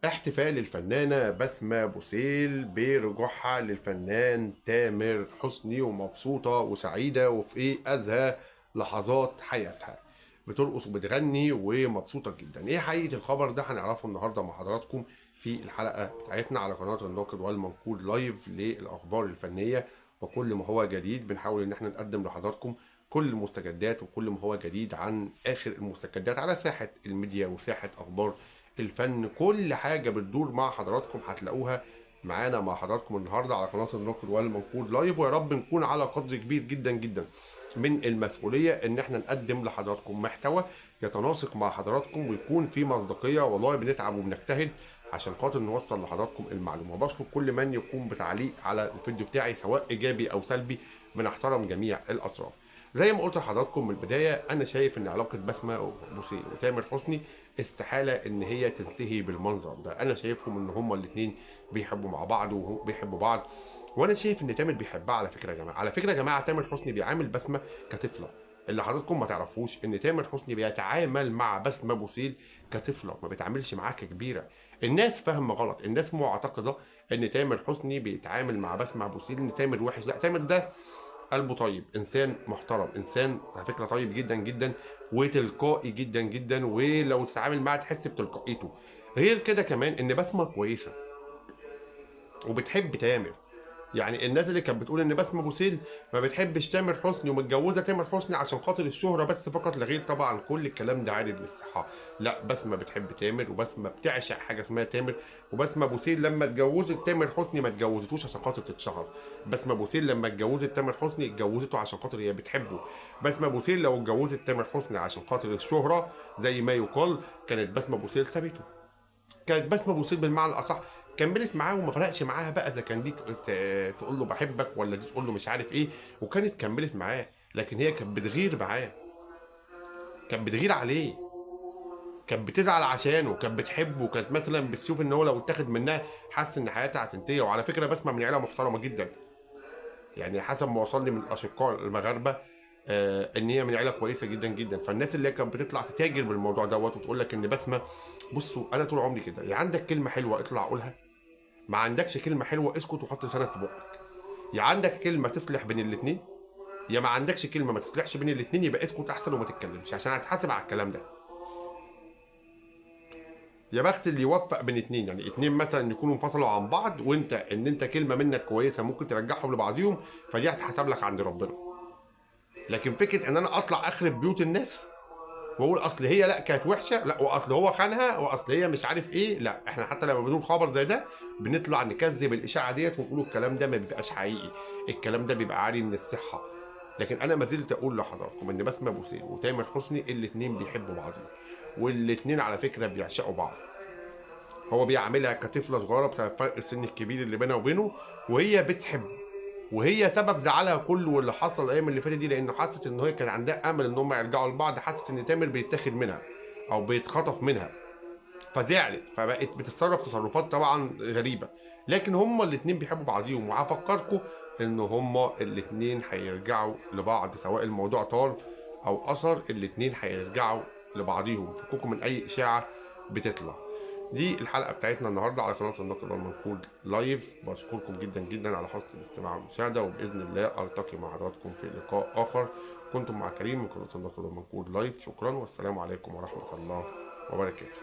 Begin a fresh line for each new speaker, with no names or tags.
احتفال الفنانة بسمة بوسيل برجوعها للفنان تامر حسني، ومبسوطة وسعيدة وفي أزهى لحظات حياتها، بترقص وبتغني ومبسوطة جدا. ايه حقيقة الخبر ده؟ هنعرفه النهاردة مع حضراتكم في الحلقة بتاعتنا على قناة الناقد والمنقود لايف للأخبار الفنية وكل ما هو جديد. بنحاول ان احنا نقدم لحضراتكم كل المستجدات وكل ما هو جديد عن اخر المستجدات على ساحة الميديا وساحة اخبار الفن. كل حاجه بتدور مع حضراتكم هتلاقوها معانا مع حضراتكم النهارده على قناه الناقد والمنقود لايف، ويا رب نكون على قدر كبير جدا جدا من المسؤوليه ان احنا نقدم لحضراتكم محتوى يتناسق مع حضراتكم ويكون فيه مصداقيه. والله بنتعب وبنجتهد عشان خاطر نوصل لحضراتكم المعلومه. بشكر كل من يقوم بتعليق على الفيديو بتاعي سواء ايجابي او سلبي، بنحترم جميع الاطراف. زي ما قلت لحضراتكم من البدايه، انا شايف ان علاقه بسمه بوسيل وتامر حسني استحاله ان هي تنتهي بالمنظر ده. انا شايفهم ان هما الاثنين بيحبوا مع بعض وبيحبوا بعض، وانا شايف ان تامر بيحبها. على فكره يا جماعه، على فكره يا جماعه، تامر حسني بيعامل بسمه كطفله. اللي حضراتكم ما تعرفوش ان تامر حسني بيتعامل مع بسمه بوسيل كطفله، ما بيتعاملش معاها ككبيره. الناس فاهمه غلط، الناس معتقده ان تامر حسني بيتعامل مع بسمه بوسيل ان تامر وحش. لا، تامر ده قلبه طيب، انسان محترم، انسان على فكره طيب جدا جدا وتلقائي جدا جدا، ولو تتعامل معاه تحس بتلقائيته. غير كده كمان ان بسمه كويسه وبتحب تامر. يعني الناس اللي كانت بتقول ان بسمه بوسيل ما بتحبش تامر حسني ومتجوزه تامر حسني عشان خاطر الشهره بس فقط لا غير، طبعا كل الكلام ده عادي من الصحه. لا، بسمه بتحب تامر وبسمه بتعشق حاجه اسمها تامر. وبسمه بوسيل لما اتجوزت تامر حسني ما اتجوزتوش عشان خاطر تتشهر. بسمه بوسيل لما اتجوزت تامر حسني اتجوزته عشان خاطر هي بتحبه. بسمه بوسيل لو اتجوزت تامر حسني عشان خاطر الشهره زي ما يقال، كانت بسمه بوسيل سابته. كانت بسمه بوسيل بالمعنى الاصح كملت معاه وما فرقش معاها بقى اذا كان دي تقول له بحبك ولا دي تقول له مش عارف ايه، وكانت كملت معاه. لكن هي كانت بتغير معاه، كانت بتغير عليه، كانت بتزعل عشانه، كانت بتحبه، كانت مثلا بتشوف ان هو لو اتاخد منها حاسس ان حياتها هتنتهي. وعلى فكره بسمه من عيله محترمه جدا، يعني حسب ما وصل لي من الاشقاء المغاربه ان هي من عيله كويسه جدا جدا. فالناس اللي كانت بتطلع تتاجر بالموضوع دوت وتقول لك ان بسمه، بصوا انا طول عمري كده، يا عندك كلمه حلوه اطلع قولها، ما عندكش كلمه حلوه اسكت وحط لسانك في بقك. يا عندك كلمه تصلح بين الاثنين، يا ما عندكش كلمه ما تصلحش بين الاثنين، يبقى اسكت احسن وما تتكلمش عشان هتحاسب على الكلام ده. يا بخت اللي يوفق بين اتنين، يعني اتنين مثلا يكونوا انفصلوا عن بعض وانت ان انت كلمه منك كويسه ممكن ترجعهم لبعضيهم، فدي هتحسب لك عند ربنا. لكن فكره ان انا اطلع اخرب بيوت الناس واقول اصل هي لا كانت وحشه، لا واصل هو خانها، واصل هي مش عارف ايه، لا احنا حتى لما بنقول خبر زي ده بنطلع نكذب الاشاعه ديت ونقول الكلام ده ما بيبقاش حقيقي، الكلام ده بيبقى عالي من الصحه. لكن انا ما زلت اقول لحضراتكم ان بسمه بوسيل وتامر حسني الاثنين بيحبوا بعضهم، والاثنين على فكره بيعشقوا بعض. هو بيعاملها كطفله صغيره بسبب فرق السن الكبير اللي بينها وبينه، وهي بتحبه، وهي سبب زعلها كله واللي حصل الايام اللي فاتت دي، لانه حست ان هي كان عندها امل ان هم يرجعوا لبعض، حست ان تامر بيتاخد منها او بيتخطف منها، فزعلت فبقت بتتصرف تصرفات طبعا غريبه. لكن هما الاتنين بيحبوا بعضيهم، وهفكركم ان هما الاتنين هيرجعوا لبعض سواء الموضوع طال او قصر، الاتنين هيرجعوا لبعضيهم. فكوكم من اي اشاعه بتطلع. دي الحلقه بتاعتنا النهارده على قناه الناقد والمنقود لايف. بشكركم جدا جدا على حسن الاستماع والمشاهده، وباذن الله التقي مع حضراتكم في لقاء اخر. كنتم مع كريم من قناه الناقد والمنقود لايف، شكرا والسلام عليكم ورحمه الله وبركاته.